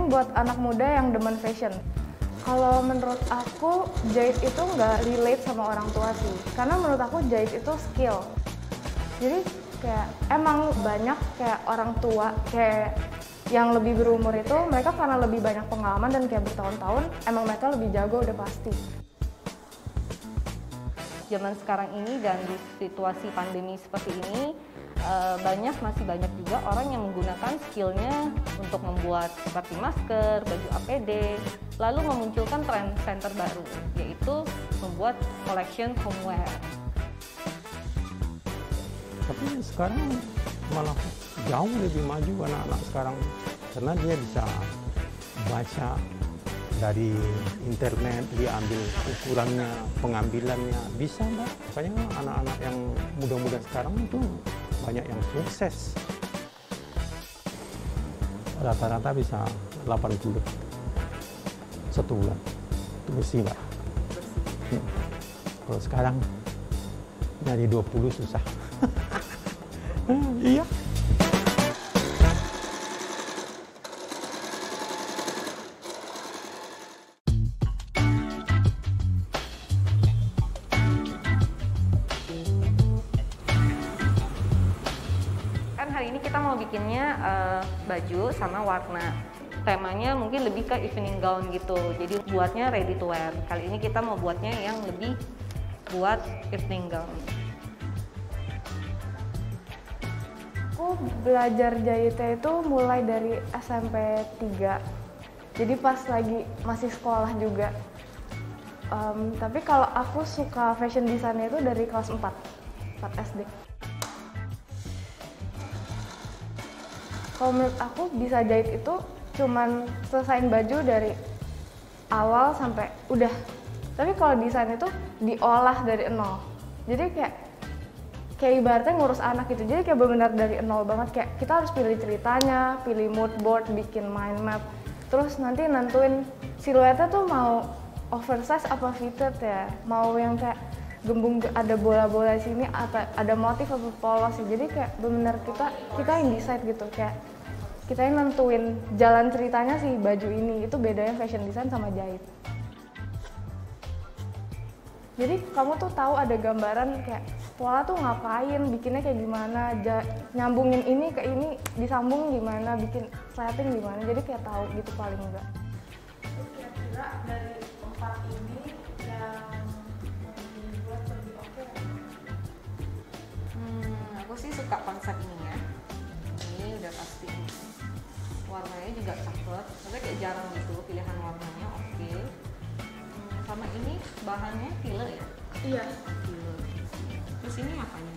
mungkin buat anak muda yang demen fashion. Kalau menurut aku, jahit itu nggak relate sama orang tua sih. Karena menurut aku jahit itu skill. Jadi kayak emang banyak kayak orang tua, kayak yang lebih berumur itu, mereka karena lebih banyak pengalaman dan kayak bertahun-tahun, emang mereka lebih jago udah pasti. Zaman sekarang ini dan di situasi pandemi seperti ini, masih banyak juga orang yang menggunakan skillnya untuk membuat seperti masker, baju APD, lalu memunculkan tren terbaru, yaitu membuat collection homeware. Tapi sekarang malah jauh lebih maju anak-anak sekarang, karena dia bisa baca dari internet, dia ambil ukurannya, pengambilannya, bisa Mbak. Makanya anak-anak yang muda-muda sekarang itu banyak yang sukses. Rata-rata bisa 80 satu bulan. Itu bersih Mbak. Kalau sekarang nyari 20 susah. Iya. Hari ini kita mau bikinnya baju sama warna. Temanya mungkin lebih ke evening gown gitu. Jadi buatnya ready to wear. Kali ini kita mau buatnya yang lebih buat evening gown. Aku belajar jahitnya itu mulai dari SMP 3. Jadi pas lagi masih sekolah juga. Tapi kalau aku suka fashion design itu dari kelas 4 SD. Kalau menurut aku bisa jahit itu cuman selesain baju dari awal sampai udah. Tapi kalau desain itu diolah dari nol. Jadi kayak ibaratnya ngurus anak gitu. Jadi kayak benar-benar dari nol banget. Kayak kita harus pilih ceritanya, pilih mood board, bikin mind map. Terus nanti nentuin siluetnya tuh mau oversize apa fitted ya. Mau yang kayak gembung ada bola-bola di sini atau ada motif atau polos sih. Jadi kayak benar kita yang decide gitu, kayak kita yang nentuin jalan ceritanya sih baju ini. Itu bedanya fashion design sama jahit. Jadi kamu tuh tahu ada gambaran kayak pola tuh ngapain, bikinnya kayak gimana, nyambungin ini ke ini, disambung gimana, bikin slating gimana. Jadi kayak tahu gitu paling enggak. Kira-kira dari 4 ini yang Aku sih suka konsep ini ya. Ini udah pasti. Warnanya juga cakep. Tapi kayak jarang gitu pilihan warnanya. Oke. Sama ini bahannya file ya? Iya. File. Terus ini apanya?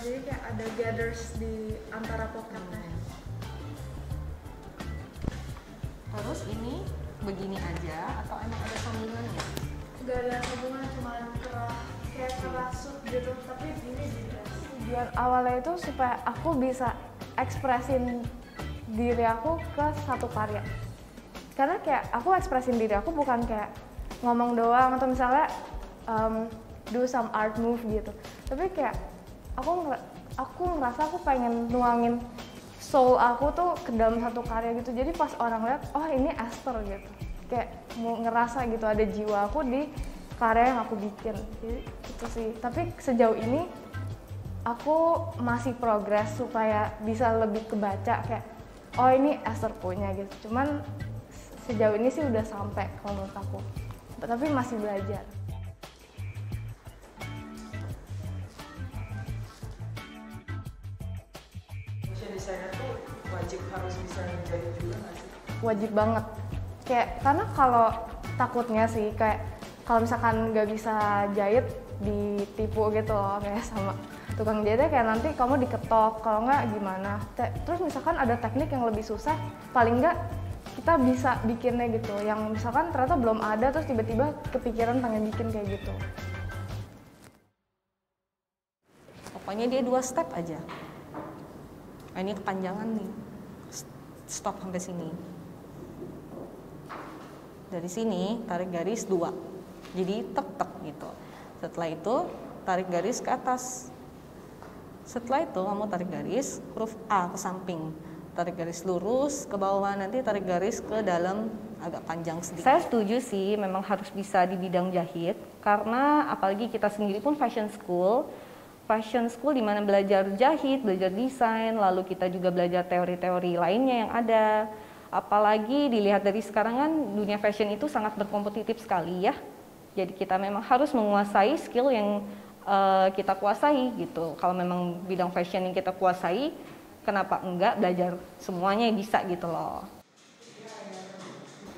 Jadi kayak ada gathers di antara pocketnya. Terus ini begini aja atau emang ada sambungannya? Gak ada sambungan, cuma kayak kerasut gitu, tapi ini tujuan awalnya itu supaya aku bisa ekspresin diri aku ke satu karya. Karena kayak aku ekspresin diri aku bukan kayak ngomong doang atau misalnya do some art move gitu. Tapi kayak aku ngerasa aku pengen nuangin soul aku tuh ke dalam satu karya gitu. Jadi pas orang lihat, oh ini Esther gitu. Kayak mau ngerasa gitu ada jiwa aku di karya yang aku bikin. Jadi itu sih. Tapi sejauh ini aku masih progres supaya bisa lebih kebaca kayak oh ini Esther punya gitu. Cuman sejauh ini sih udah sampai kalau menurut aku. Tapi masih belajar. Fashion designer tuh wajib harus bisa menjahit juga nggak sih? Wajib banget. Kayak karena kalau takutnya sih kayak kalau misalkan nggak bisa jahit ditipu gitu loh kayak sama tukang jahitnya kayak nanti kamu diketok, kalau nggak gimana. Terus misalkan ada teknik yang lebih susah, paling nggak kita bisa bikinnya gitu. Yang misalkan ternyata belum ada, terus tiba-tiba kepikiran pengen bikin kayak gitu. Pokoknya dia 2 step aja. Nah, ini kepanjangan nih. Stop sampai sini. Dari sini tarik garis 2. Jadi tek-tek gitu. Setelah itu tarik garis ke atas. Setelah itu kamu tarik garis huruf A ke samping. tarik garis lurus ke bawah, nanti tarik garis ke dalam agak panjang sedikit. Saya setuju sih, memang harus bisa di bidang jahit, karena apalagi kita sendiri pun fashion school di mana belajar jahit, belajar desain, lalu kita juga belajar teori-teori lainnya yang ada. Apalagi dilihat dari sekarang kan dunia fashion itu sangat berkompetitif sekali ya. Jadi kita memang harus menguasai skill yang kita kuasai gitu. Kalau memang bidang fashion yang kita kuasai, kenapa enggak belajar semuanya bisa gitu loh.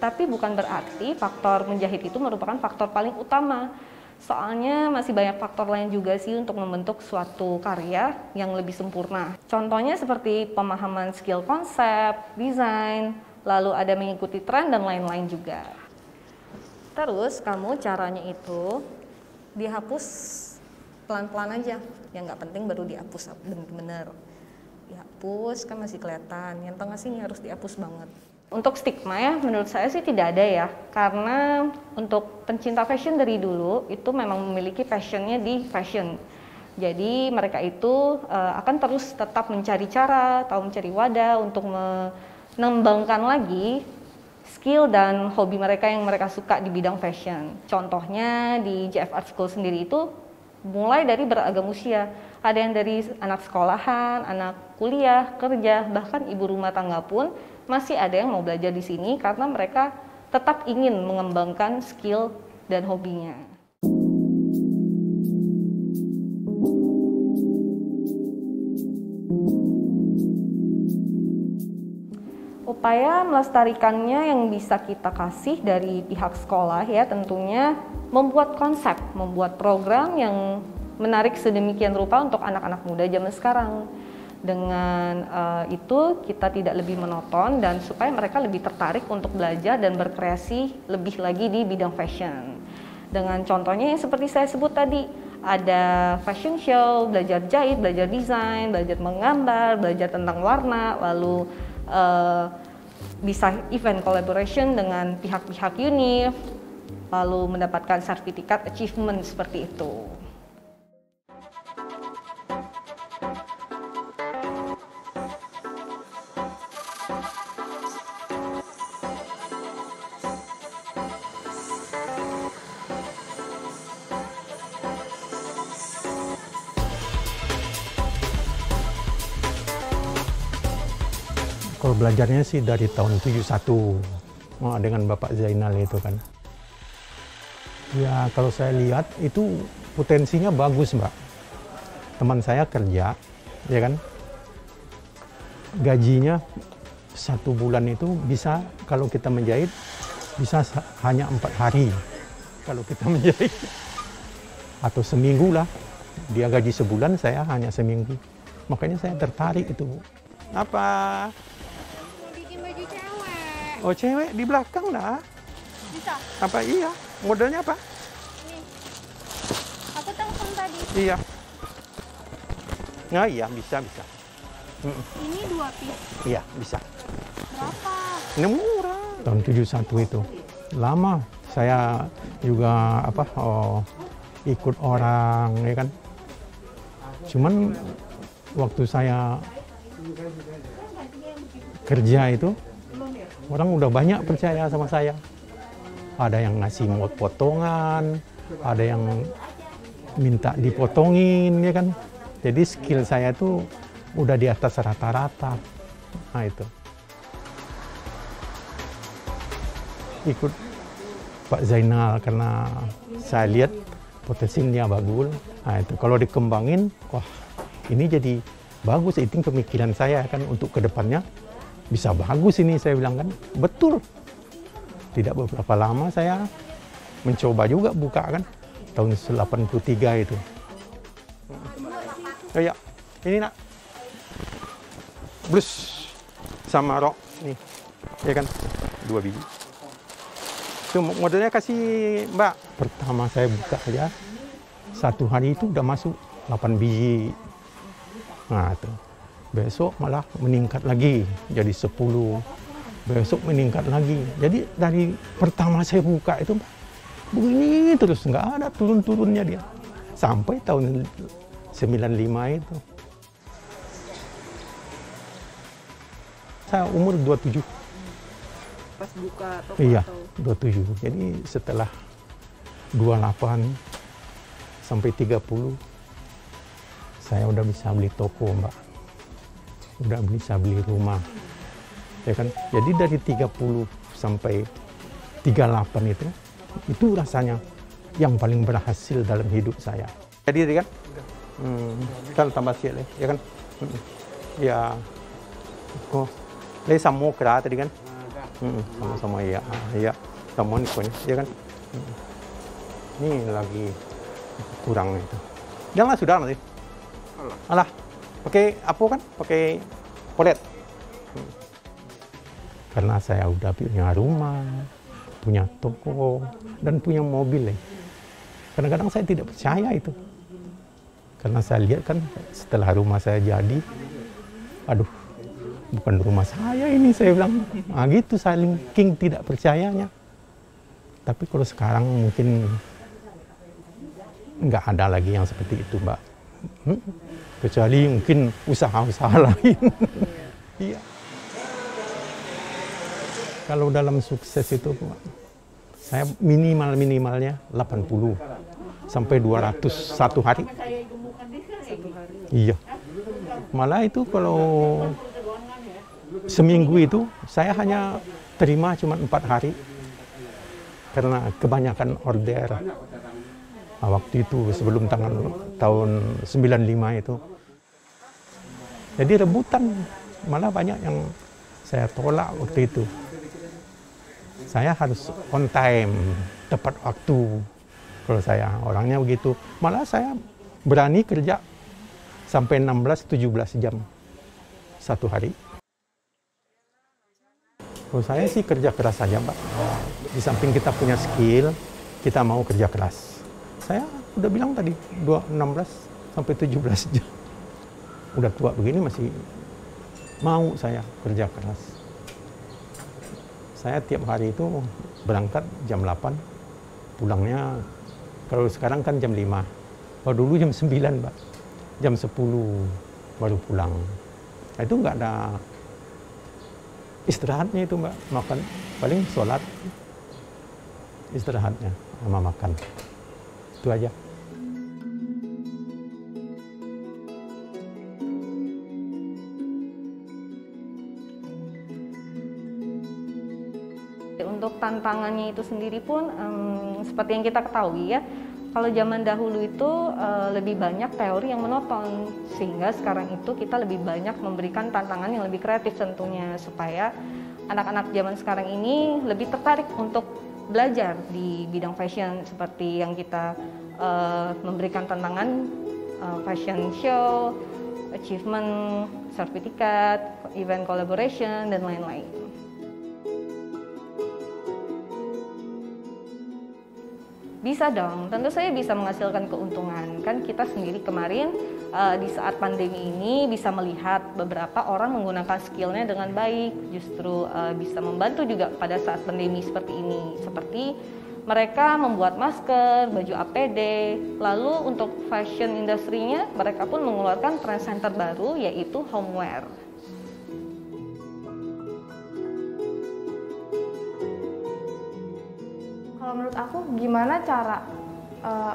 Tapi bukan berarti faktor menjahit itu merupakan faktor paling utama. Soalnya masih banyak faktor lain juga sih untuk membentuk suatu karya yang lebih sempurna. Contohnya seperti pemahaman skill konsep, desain, lalu ada mengikuti tren dan lain-lain juga. Terus kamu caranya itu dihapus pelan-pelan aja. Yang nggak penting baru dihapus bener-bener. Dihapus kan masih kelihatan, yang tengah sini harus dihapus banget. Untuk stigma ya menurut saya sih tidak ada ya, karena untuk pencinta fashion dari dulu itu memang memiliki passionnya di fashion. Jadi mereka itu akan terus tetap mencari cara atau mencari wadah untuk mengembangkan lagi skill dan hobi mereka yang mereka suka di bidang fashion. Contohnya di JF Art School sendiri itu mulai dari beragam usia. Ada yang dari anak sekolahan, anak kuliah, kerja, bahkan ibu rumah tangga pun masih ada yang mau belajar di sini karena mereka tetap ingin mengembangkan skill dan hobinya. Upaya melestarikannya yang bisa kita kasih dari pihak sekolah ya tentunya membuat konsep, membuat program yang menarik sedemikian rupa untuk anak-anak muda zaman sekarang. Dengan itu kita tidak lebih monoton dan supaya mereka lebih tertarik untuk belajar dan berkreasi lebih lagi di bidang fashion. Dengan contohnya yang seperti saya sebut tadi, ada fashion show, belajar jahit, belajar desain, belajar menggambar, belajar tentang warna, lalu bisa event collaboration dengan pihak-pihak UNIF, lalu mendapatkan sertifikat achievement seperti itu. Kalau belajarnya sih dari tahun 71 dengan Bapak Zainal itu kan. Ya kalau saya lihat itu potensinya bagus Mbak. Teman saya kerja, ya kan. Gajinya 1 bulan itu bisa kalau kita menjahit bisa hanya 4 hari kalau kita menjahit. Atau seminggu lah. Dia gaji sebulan, saya hanya seminggu. Makanya saya tertarik itu. Apa? Bikin baju cewek. Oh cewek di belakang dah. Bisa? Apa iya? Modelnya apa? Ini. Aku telepon tadi. Iya. Nah iya bisa. Ini 2 piece. Iya bisa. Berapa? Ini murah. Tahun 71 itu. Lama saya juga ikut orang ya kan. Cuman waktu saya kerja itu orang udah banyak percaya sama saya. Ada yang ngasih potongan, ada yang minta dipotongin ya kan. Jadi skill saya tuh udah di atas rata-rata. Nah itu. Ikut Pak Zainal karena saya lihat potensinya bagus. Nah itu kalau dikembangin, wah ini jadi bagus. Itu pemikiran saya kan untuk kedepannya bisa bagus ini saya bilang kan. Betul. Tidak beberapa lama saya mencoba juga buka kan tahun 83 itu. Oh ya, ini nak. Blus sama rok nih. Ya kan? 2 biji. Itu modelnya kasih Mbak. Pertama saya buka aja 1 hari itu udah masuk 8 biji. Nah, itu. Besok malah meningkat lagi jadi 10. Besok meningkat lagi. Jadi dari pertama saya buka itu begini terus nggak ada turun-turunnya dia. Sampai tahun 95 itu. Saya umur 27. Pas buka toko Iya, atau 27. Jadi setelah 28 sampai 30, saya udah bisa beli toko, Mbak. Udah bisa beli rumah. Ya kan? Jadi dari 30 sampai 38 itu rasanya yang paling berhasil dalam hidup saya. Jadi kan? Kan tambah sikit ya kan? Ya. Oh, le sama kera tadi kan? Sama-sama ya. Ya, sama ni pokoknya, ya kan? Ini lagi kurang itu. Janganlah sudah nanti. Alah, pakai apa kan? Pakai polet. Karena saya udah punya rumah, punya toko, dan punya mobil. Kadang-kadang saya tidak percaya itu. Karena saya lihat kan setelah rumah saya jadi, aduh, bukan rumah saya ini, saya bilang. Nah gitu, saking tidak percayanya. Tapi kalau sekarang mungkin nggak ada lagi yang seperti itu, Mbak. Kecuali mungkin usaha-usaha lain. Iya. Kalau dalam sukses itu, saya minimalnya 80 sampai 200 satu hari. Iya. Malah itu kalau seminggu itu saya hanya terima cuma 4 hari. Karena kebanyakan order. Nah, waktu itu sebelum tahun 95 itu. Jadi rebutan, malah banyak yang saya tolak waktu itu. Saya harus on time, tepat waktu. Kalau saya orangnya begitu, malah saya berani kerja sampai 16-17 jam satu hari. Kalau saya sih kerja keras saja, Pak. Di samping kita punya skill, kita mau kerja keras. Saya udah bilang tadi, 16-17 jam. Udah tua begini masih mau saya kerja keras. Saya tiap hari itu berangkat jam 8, pulangnya, kalau sekarang kan jam 5. Kalau dulu jam 9, Pak. Jam 10 baru pulang. Nah, itu nggak ada istirahatnya itu, Mbak. Makan, paling sholat, istirahatnya sama makan. Itu aja. Untuk tantangannya itu sendiri pun seperti yang kita ketahui ya, kalau zaman dahulu itu lebih banyak teori yang monoton, sehingga sekarang itu kita lebih banyak memberikan tantangan yang lebih kreatif tentunya, supaya anak-anak zaman sekarang ini lebih tertarik untuk belajar di bidang fashion, seperti yang kita memberikan tantangan fashion show, achievement, sertifikat, event collaboration, dan lain-lain. Bisa dong, tentu saja bisa menghasilkan keuntungan. Kan kita sendiri kemarin di saat pandemi ini bisa melihat beberapa orang menggunakan skillnya dengan baik, justru bisa membantu juga pada saat pandemi seperti ini. Seperti mereka membuat masker, baju APD, lalu untuk fashion industrinya mereka pun mengeluarkan trend center baru, yaitu homeware. Kalau menurut aku, gimana cara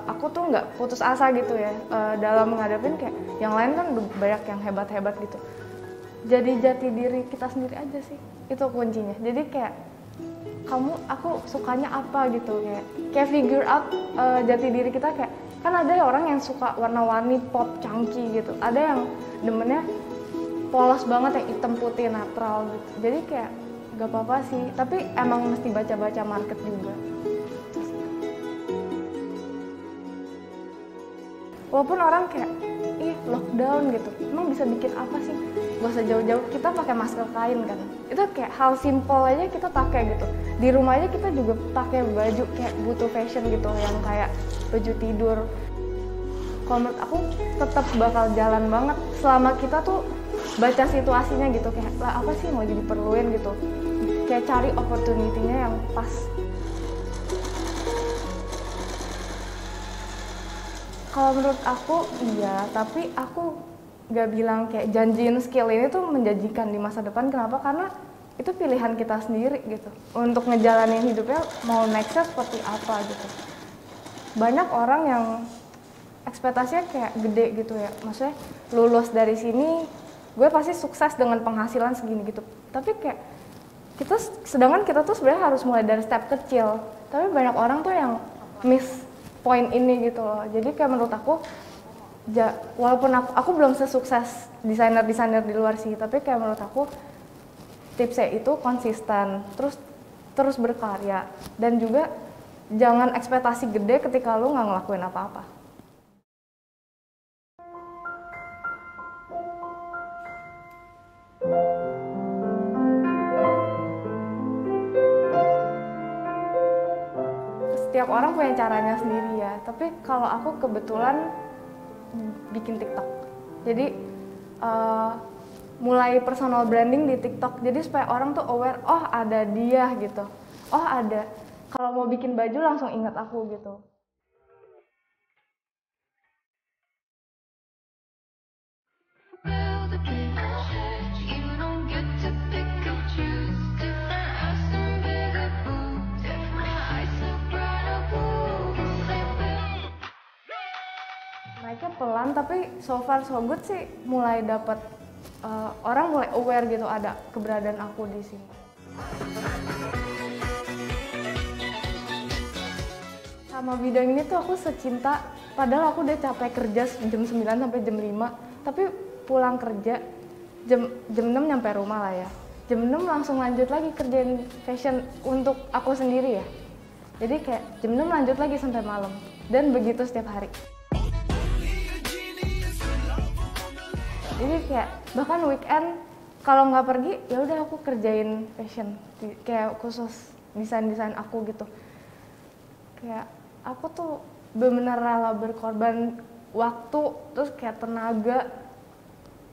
aku tuh nggak putus asa gitu ya dalam menghadapin kayak yang lain kan banyak yang hebat-hebat gitu. Jadi jati diri kita sendiri aja sih, itu kuncinya. Jadi kayak aku sukanya apa gitu, kayak figure out jati diri kita. Kayak kan ada orang yang suka warna-warni pop chunky gitu, ada yang demennya polos banget yang hitam putih netral gitu. Jadi kayak nggak apa-apa sih, tapi emang mesti baca-baca market juga. Walaupun orang kayak, ih lockdown gitu, emang bisa bikin apa sih? Gak usah jauh-jauh, kita pakai masker kain kan. Itu kayak hal simpel aja kita pakai gitu. Di rumah aja kita juga pakai baju kayak butuh fashion gitu, yang kayak baju tidur. Kalau menurut aku tetap bakal jalan banget selama kita tuh baca situasinya gitu, kayak lah apa sih yang lagi diperluin gitu. Kayak cari opportunity-nya yang pas. Kalau menurut aku iya, tapi aku nggak bilang kayak janjiin skill ini tuh menjanjikan di masa depan. Kenapa? Karena itu pilihan kita sendiri gitu. Untuk ngejalanin hidupnya mau nextnya seperti apa gitu. Banyak orang yang ekspektasinya kayak gede gitu ya. Maksudnya lulus dari sini, gue pasti sukses dengan penghasilan segini gitu. Tapi kayak sedangkan kita tuh sebenarnya harus mulai dari step kecil. Tapi banyak orang tuh yang miss point ini gitu loh. Jadi kayak menurut aku, walaupun aku belum sesukses desainer-desainer di luar sih, tapi kayak menurut aku tipsnya itu konsisten, terus berkarya, dan juga jangan ekspektasi gede ketika lu nggak ngelakuin apa-apa. Setiap orang punya caranya sendiri ya, tapi kalau aku kebetulan bikin TikTok. Jadi mulai personal branding di TikTok. Jadi supaya orang tuh aware, oh ada dia gitu. Oh ada. Kalau mau bikin baju langsung ingat aku gitu. Naiknya pelan, tapi so far so good sih, mulai dapat orang mulai aware gitu ada keberadaan aku di sini. Sama bidang ini tuh aku secinta, padahal aku udah capek kerja jam 9 sampai jam 5, tapi pulang kerja jam 6 nyampe rumah lah ya. Jam 6 langsung lanjut lagi kerjain fashion untuk aku sendiri ya. Jadi kayak jam 6 lanjut lagi sampai malam, dan begitu setiap hari. Jadi kayak bahkan weekend kalau nggak pergi ya udah aku kerjain fashion kayak khusus desain aku gitu. Kayak aku tuh benar-benar rela berkorban waktu, terus kayak tenaga,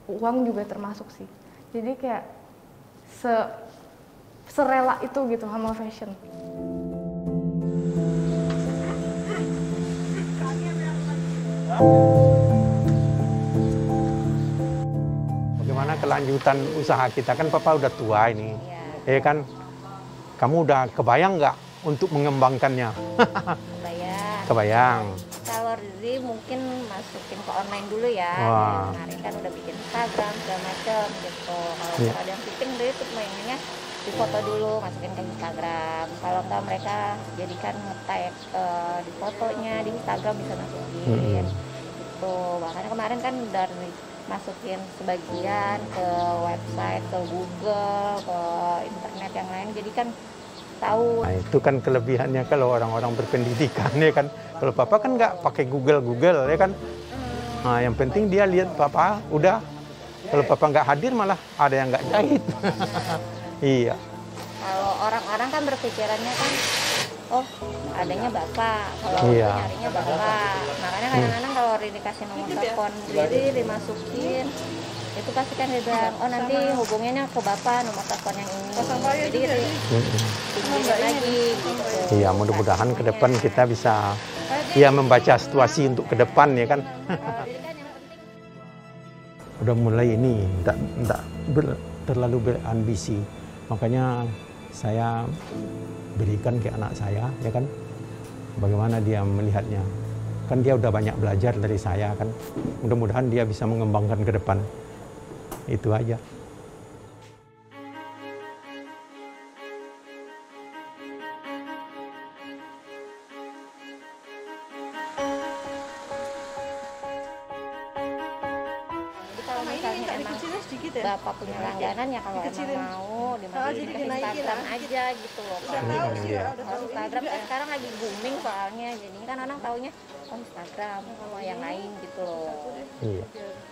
uang juga termasuk sih. Jadi kayak serela itu gitu sama fashion. Bagaimana kelanjutan usaha kita? Kan Papa udah tua ini, ya kan? Kamu udah kebayang nggak untuk mengembangkannya? Kebayang. Kalau Rizi mungkin masukin ke online dulu ya. Wah. Kemarin kan udah bikin Instagram segala macam gitu. Kalau ada yang fitting dari itu mainnya di foto dulu, masukin ke Instagram. Kalau enggak mereka jadikan nge-tag di fotonya di Instagram bisa masukin. Gitu. Makanya kemarin kan dari masukin sebagian ke website, ke Google, ke internet yang lain. Jadi kan tahu. Nah, itu kan kelebihannya kalau orang-orang berpendidikan ya kan. Kalau Papa kan nggak pakai Google ya kan. Nah, yang penting dia lihat Papa udah. Kalau Papa nggak hadir malah ada yang nggak jahit. Iya. Kalau orang-orang kan berpikirannya kan, oh adanya Bapak, kalau nyarinya Bapak. Makanya kadang-kadang kalau dikasih nomor telepon Riri dimasukin, itu pasti kan dia bilang, oh nanti hubungannya ke Bapak nomor telepon yang ini. Jadi tinggiin lagi gitu. Iya, mudah-mudahan ke depan kita bisa membaca situasi untuk ke depan ya kan. Udah mulai ini, enggak terlalu berambisi. Makanya saya berikan ke anak saya ya kan. Bagaimana dia melihatnya. Kan dia udah banyak belajar dari saya kan. Mudah-mudahan dia bisa mengembangkan ke depan. Itu aja. Kalau misalnya emang Bapak punya langganan ya kalau emang mau dimasukin ke Instagram aja gitu loh. Kalau Instagram kan sekarang lagi booming soalnya, jadinya kan orang taunya oh Instagram sama yang lain gitu loh. Iya.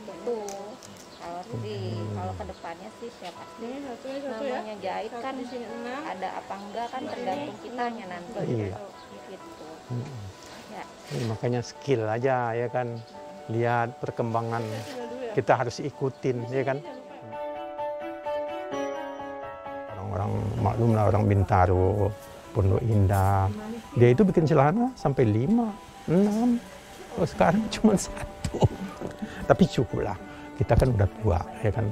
Betul. Kalau kedepannya sih siapa sih namanya jahit kan ada apa enggak kan tergantung kitanya nanti. Iya. Gitu. Ya. Makanya skill aja ya kan. Lihat perkembangan kita harus ikutin ya kan. Orang-orang maklum lah orang Bintaro, Pondok Indah, dia itu bikin celana sampai 5, 6. Oh, sekarang cuma 1. Tapi cukup lah. kita kan udah tua, ya kan.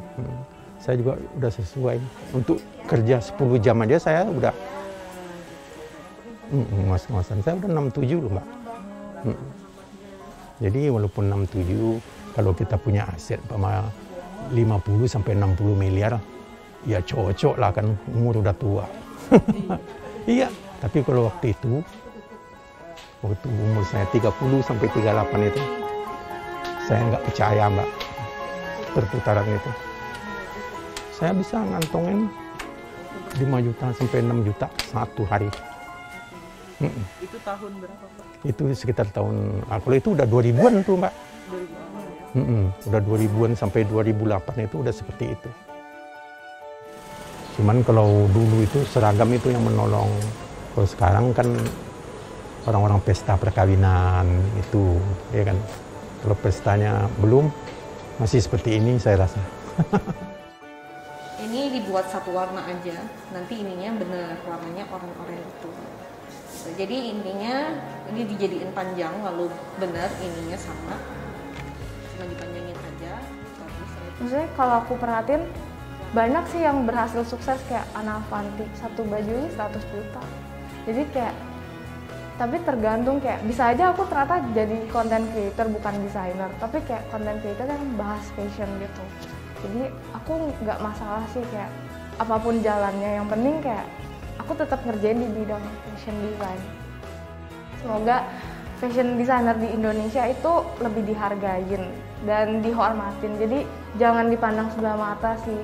Saya juga udah sesuai untuk kerja 10 jam aja saya udah ngos-ngosan. Saya udah 67 loh, Mbak. Jadi walaupun 67, kalau kita punya aset 50 sampai 60 miliar, ya cocok lah kan, umur udah tua. Iya, tapi kalau waktu itu, waktu umur saya 30 sampai 38 itu, saya nggak percaya, Mbak, perputaran itu. Saya bisa ngantongin 5 juta sampai 6 juta satu hari. Itu tahun berapa, Pak? Itu sekitar tahun, kalau itu udah 2000-an tuh, Mbak. 2000. Udah 2000-an sampai 2008 itu udah seperti itu. Cuman kalau dulu itu seragam itu yang menolong. Kalau sekarang kan orang-orang pesta perkawinan itu, ya kan. Kalau pestanya belum, masih seperti ini saya rasa. Ini dibuat satu warna aja, nanti ininya bener warnanya oranye itu. Jadi intinya ini dijadiin panjang lalu bener ininya sama, cuma dipanjangin aja. Maksudnya kalau aku perhatiin banyak sih yang berhasil sukses kayak Anna Avanti, satu bajunya 100 juta. Jadi kayak, tapi tergantung kayak bisa aja aku ternyata jadi content creator bukan desainer, tapi kayak content creator kan bahas fashion gitu. Jadi aku nggak masalah sih kayak apapun jalannya, yang penting kayak aku tetap ngerjain di bidang fashion design. Semoga fashion designer di Indonesia itu lebih dihargain dan dihormatin. Jadi jangan dipandang sebelah mata sih.